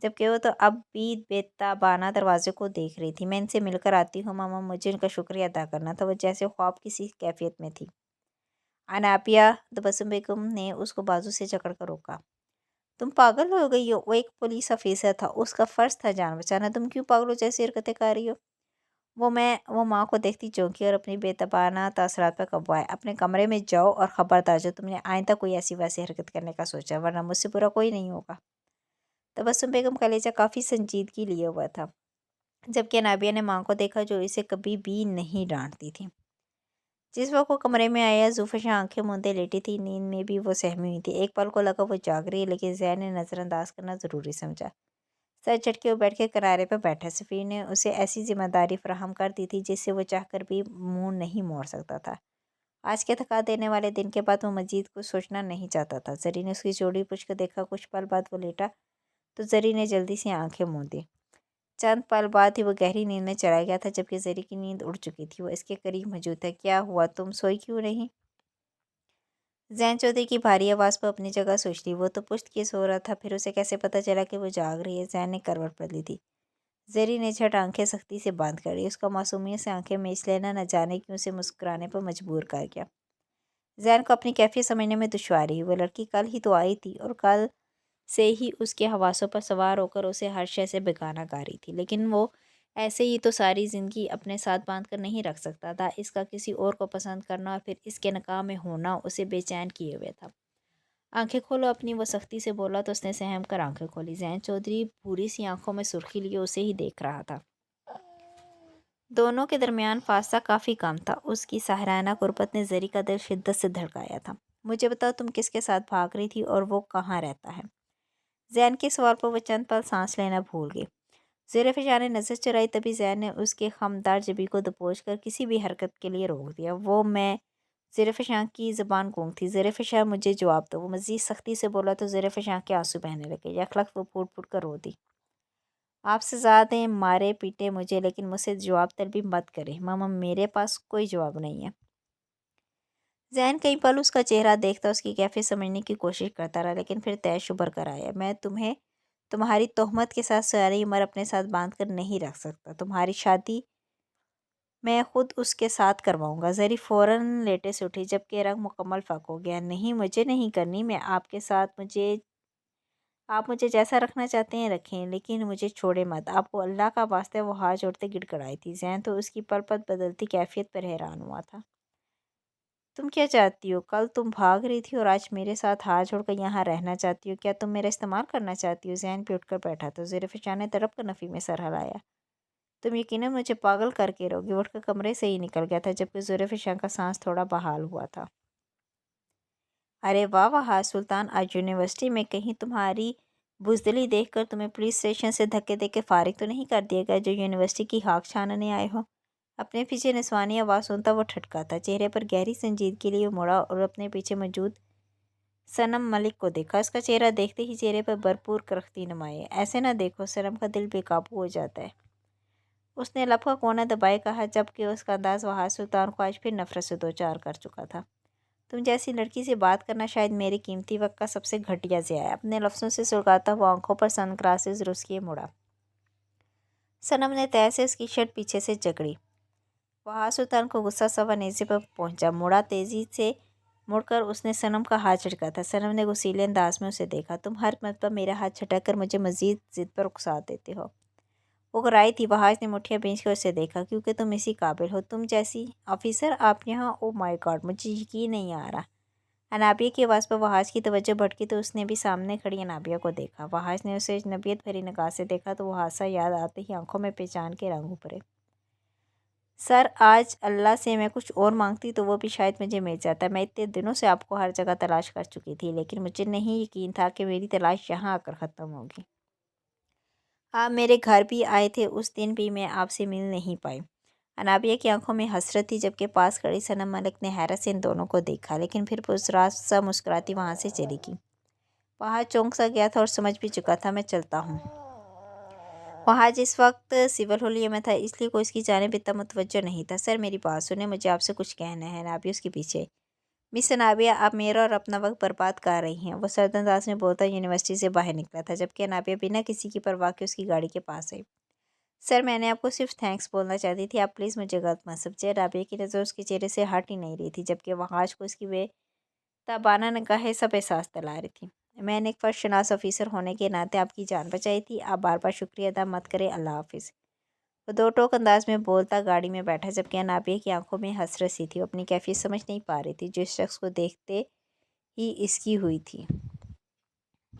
जबकि वो तो अब भी बेताबाना दरवाजे को देख रही थी। मैं इनसे मिलकर आती हूँ मामा, मुझे उनका शुक्रिया अदा करना था। वो जैसे ख्वाब किसी कैफियत में थी। अनाबिया, तबस्सुम बेगम ने उसको बाजू से जकड़ कर रोका। तुम पागल हो गई हो? वो एक पुलिस ऑफिसर था, उसका फ़र्ज़ था जान बचाना। तुम क्यों पागलों जैसी हरकतें कर रही हो? वो माँ को देखती चौंकी और अपनी बेतबाना तासरात पर काबू आए। अपने कमरे में जाओ और खबरदार जो तुमने आइंदा कोई ऐसी वैसी हरकत करने का सोचा, वरना मुझसे बुरा कोई नहीं होगा। तबस्सुम बेगम कलेजा काफ़ी संजीदगी लिए हुआ था, जबकि नाबिया ने माँ को देखा जो इसे कभी भी नहीं डांटती थी। जिस वक्त वो कमरे में आया, जुल्फ़शा आंखें मूंदे लेटी थी। नींद में भी वो सहमी हुई थी। एक पल को लगा वो जाग रही है, लेकिन ज़ैन ने नज़रअंदाज करना ज़रूरी समझा। सर झटके वो बैठ के किनारे पर बैठा। सफ़ीर ने उसे ऐसी जिम्मेदारी फराहम कर दी थी जिससे वो चाहकर भी मुंह नहीं मोड़ सकता था। आज के थका देने वाले दिन के बाद वो मजीद कुछ सोचना नहीं चाहता था। जरी ने उसकी जोड़ी पूछ कर देखा। कुछ पल बाद वो लेटा तो जरी ने जल्दी से आंखें मूंदी। चंद पल बाद ही वो गहरी नींद में चला गया था, जबकि जरी की नींद उड़ चुकी थी। वो इसके करीब मौजूद था। क्या हुआ, तुम सोई क्यों नहीं? ज़ैन चौधरी की भारी आवाज़ पर अपनी जगह सोच ली। वो तो पुश्त किए सो रहा था, फिर उसे कैसे पता चला कि वो जाग रही है? ज़ैन ने करवट बदली थी। ज़री ने झट आंखें सख्ती से बंद कर ली। उसका मासूमियत से आंखें मीच लेना न जाने क्यों उसे मुस्कुराने पर मजबूर कर गया। ज़ैन को अपनी कैफियत समझने में दुश्वारी हुई। वो लड़की कल ही तो आई थी और कल से ही उसके हवासों पर सवार होकर उसे हर शय से बेगाना कर रही थी। लेकिन वो ऐसे ही तो सारी ज़िंदगी अपने साथ बांध कर नहीं रख सकता था। इसका किसी और को पसंद करना और फिर इसके नकाह में होना उसे बेचैन किए हुए था। आंखें खोलो अपनी, वो सख्ती से बोला तो उसने सहम कर आंखें खोली। ज़ैन चौधरी पूरी सी आंखों में सुर्खी लिए उसे ही देख रहा था। दोनों के दरमियान फासला काफ़ी कम था। उसकी साहराना गुर्बत ने जरी का दिल शिद्दत से धड़काया था। मुझे बताओ, तुम किसके साथ भाग रही थी और वो कहाँ रहता है? ज़ैन के सवाल पर वो चंद पल सांस लेना भूल गई। ज़ेर-ए-फ़िशां ने नज़र चुराई, तभी ज़ैन ने उसके खमदार जबी को दबोच कर किसी भी हरकत के लिए रोक दिया। वो मैं ज़ेर-ए-फ़िशां की ज़बान गूंग थी। ज़ेर-ए-फ़िशां, मुझे जवाब दो। वो मज़ीद सख्ती से बोला तो ज़ेर-ए-फ़िशां के आंसू बहने लगे। यकलख्त वो फूट-फूट कर रो दी। आप सज़ा दें, मारे पीटे मुझे, लेकिन मुझसे जवाब तलबी मत करें। मामा, मेरे पास कोई जवाब नहीं है। ज़ैन कई पल उसका चेहरा देखता, उसकी कैफियत समझने की कोशिश करता रहा, लेकिन फिर तैश उभर कर आया। मैं तुम्हें तुम्हारी तोहमत के साथ सारी उम्र अपने साथ बांध कर नहीं रख सकता। तुम्हारी शादी मैं खुद उसके साथ करवाऊंगा। जरी फ़ौरन लेटे से उठी, जबकि रंग मुकम्मल फ़ाक हो गया। नहीं, मुझे नहीं करनी। मैं आपके साथ, आप मुझे जैसा रखना चाहते हैं रखें, लेकिन मुझे छोड़े मत। आपको अल्लाह का वास्ता, वो हाथ जोड़ते गिड़गिड़ाई थी। ज़ैन तो उसकी पल पल बदलती कैफियत पर हैरान हुआ था। तुम क्या चाहती हो? कल तुम भाग रही थी और आज मेरे साथ हाथ जोड़कर यहाँ रहना चाहती हो। क्या तुम मेरा इस्तेमाल करना चाहती हो? ज़ैन भी उठकर बैठा तो ज़ेर-ए-फ़िशां ने तड़प कर नफ़ी में सर हिलाया। तुम यकीनन मुझे पागल करके रहोगी। वो उठकर कमरे से ही निकल गया था, जबकि ज़ेर-ए-फ़िशां का सांस थोड़ा बहाल हुआ था। अरे वाह वाह सुल्तान, आज यूनिवर्सिटी में कहीं तुम्हारी बुज़दिली देखकर तुम्हें पुलिस स्टेशन से धक्के देके फ़ारिग तो नहीं कर दिया गया, जो यूनिवर्सिटी की खाक छानने आए हो? अपने पीछे निस्वानी आवाज़ सुनता वो ठटका था। चेहरे पर गहरी संजीदगी लिए वो मुड़ा और अपने पीछे मौजूद सनम मलिक को देखा। उसका चेहरा देखते ही चेहरे पर भरपूर करख्ती नुमाई। ऐसे ना देखो, सनम का दिल बेकाबू हो जाता है। उसने लब का कोना दबाए कहा, जबकि उसका अंदाज वहाँ सुल्तान को आज फिर नफरत से दो चार कर चुका था। तुम जैसी लड़की से बात करना शायद मेरे कीमती वक्त का सबसे घटिया ज़िया है। अपने लफ्ज़ों से सुलगाता हुआ आंखों पर सनग्लासेस रुस किए मुड़ा। सनम ने तय से उसकी शर्ट पीछे से जकड़ी। वहाँ सुल्तान को गुस्सा सवा नेज़े पर पहुंचा। मुड़ा तेज़ी से मुड़कर उसने सनम का हाथ झटका था। सनम ने गुस्सीले अंदाज में उसे देखा। तुम हर मर्तबा मेरा हाथ झटक कर मुझे मजीद जिद पर उकसा देते हो। वो घबराई थी। वहाज ने मुठ्ठियाँ भींच कर उसे देखा। क्योंकि तुम इसी काबिल हो। तुम जैसी ऑफिसर आप यहाँ। ओ माय गॉड, मुझे यकीन नहीं आ रहा। अनाबिया की आवाज़ पर वहाज की तवज्जो भटकी तो उसने भी सामने खड़ी अनाबिया को देखा। वहाज ने उसे अजनबियत भरी निगाह से देखा तो वो हादसा याद आते ही आंखों में पहचान के रंग उभरे। सर, आज अल्लाह से मैं कुछ और मांगती तो वो भी शायद मुझे मिल जाता। मैं इतने दिनों से आपको हर जगह तलाश कर चुकी थी, लेकिन मुझे नहीं यकीन था कि मेरी तलाश यहाँ आकर ख़त्म होगी। आप मेरे घर भी आए थे, उस दिन भी मैं आपसे मिल नहीं पाई। अनाबिया की आंखों में हसरत थी, जबकि पास खड़ी सनम मलिक ने हैरत से इन दोनों को देखा, लेकिन फिर पुरस्रार सा मुस्कुराती वहाँ से चली गई। वहाँ चौंक सा गया था और समझ भी चुका था। मैं चलता हूँ। वहाँ जिस वक्त सिविल होलिये में था, इसलिए कोई इसकी जानिब इतना मुतवज्जो नहीं था। सर, मेरी बात सुने, मुझे आपसे कुछ कहना है। नाबिया उसके पीछे। मिस अनाबिया, आप मेरा और अपना वक्त बर्बाद कर रही हैं। वो सरदंदाज में बोलता यूनिवर्सिटी से बाहर निकला था, जबकि अनाबिया बिना किसी की परवाह के उसकी गाड़ी के पास आई। सर, मैंने आपको सिर्फ थैंक्स बोलना चाहती थी। आप प्लीज़ मुझे गलत मत समझिए। अनाबिया की नज़र उसके चेहरे से हट ही नहीं रही थी, जबकि वहाज को उसकी बेताबाना निगाहें सब एहसास दिला रही थी। मैंने एक फर्स्ट शनास ऑफिसर होने के नाते आपकी जान बचाई थी। आप बार बार शुक्रिया अदा मत करें। अल्लाह हाफिज़। وہ دو ٹوک انداز میں بولتا گاڑی میں بیٹھا، جبکہ انابیہ کی آنکھوں میں حسرت سی تھی۔ وہ اپنی کیفیت سمجھ نہیں پا رہی تھی، جو اس شخص کو دیکھتے ہی اس کی ہوئی تھی۔